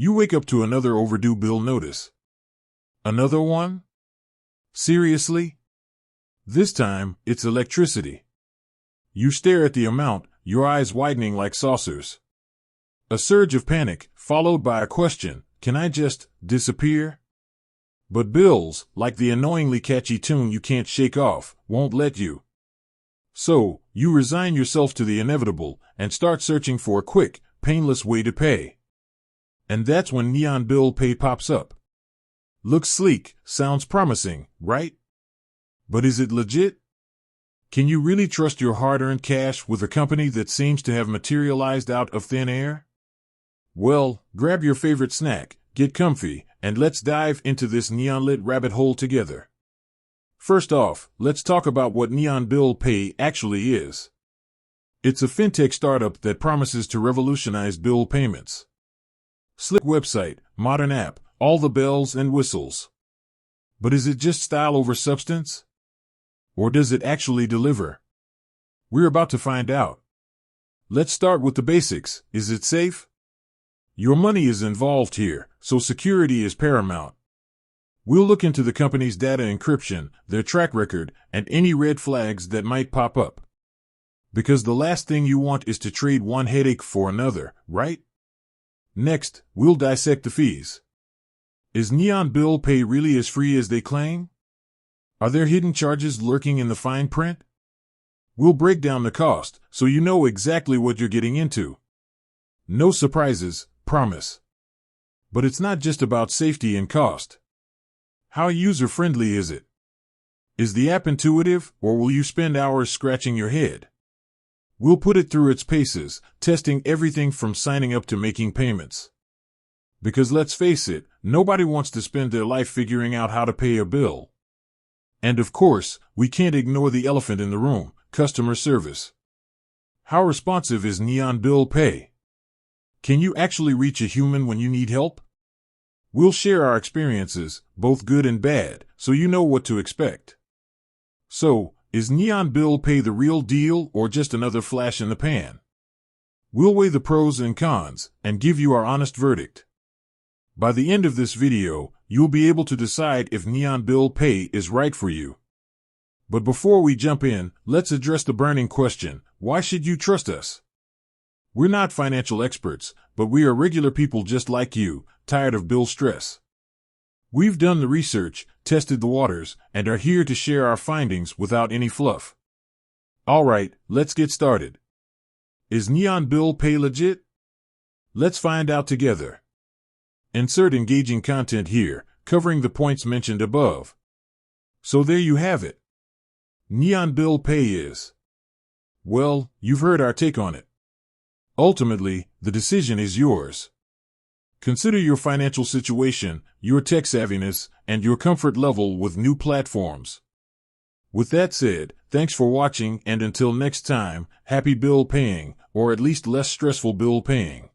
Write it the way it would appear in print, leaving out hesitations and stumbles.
You wake up to another overdue bill notice. Another one? Seriously? This time, it's electricity. You stare at the amount, your eyes widening like saucers. A surge of panic, followed by a question, can I just disappear? But bills, like the annoyingly catchy tune you can't shake off, won't let you. So, you resign yourself to the inevitable and start searching for a quick, painless way to pay. And that's when Neon Bill Pay pops up. Looks sleek, sounds promising, right? But is it legit? Can you really trust your hard-earned cash with a company that seems to have materialized out of thin air? Well, grab your favorite snack, get comfy, and let's dive into this neon-lit rabbit hole together. First off, let's talk about what Neon Bill Pay actually is. It's a fintech startup that promises to revolutionize bill payments. Slick website, modern app, all the bells and whistles. But is it just style over substance? Or does it actually deliver? We're about to find out. Let's start with the basics. Is it safe? Your money is involved here, so security is paramount. We'll look into the company's data encryption, their track record, and any red flags that might pop up. Because the last thing you want is to trade one headache for another, right? Next, we'll dissect the fees. Is Neon Bill Pay really as free as they claim? Are there hidden charges lurking in the fine print? We'll break down the cost, so you know exactly what you're getting into. No surprises, promise. But it's not just about safety and cost. How user-friendly is it? Is the app intuitive, or will you spend hours scratching your head? We'll put it through its paces, testing everything from signing up to making payments. Because let's face it, nobody wants to spend their life figuring out how to pay a bill. And of course, we can't ignore the elephant in the room, customer service. How responsive is Neon Bill Pay? Can you actually reach a human when you need help? We'll share our experiences, both good and bad, so you know what to expect. So, is Neon Bill Pay the real deal or just another flash in the pan? We'll weigh the pros and cons and give you our honest verdict. By the end of this video, you'll be able to decide if Neon Bill Pay is right for you. But before we jump in, let's address the burning question, why should you trust us? We're not financial experts, but we are regular people just like you, tired of bill stress. We've done the research, tested the waters, and are here to share our findings without any fluff. Alright, let's get started. Is Neon Bill Pay legit? Let's find out together. Insert engaging content here, covering the points mentioned above. So there you have it. Neon Bill Pay is. Well, you've heard our take on it. Ultimately, the decision is yours. Consider your financial situation, your tech savviness, and your comfort level with new platforms. With that said, thanks for watching, and until next time, happy bill paying, or at least less stressful bill paying.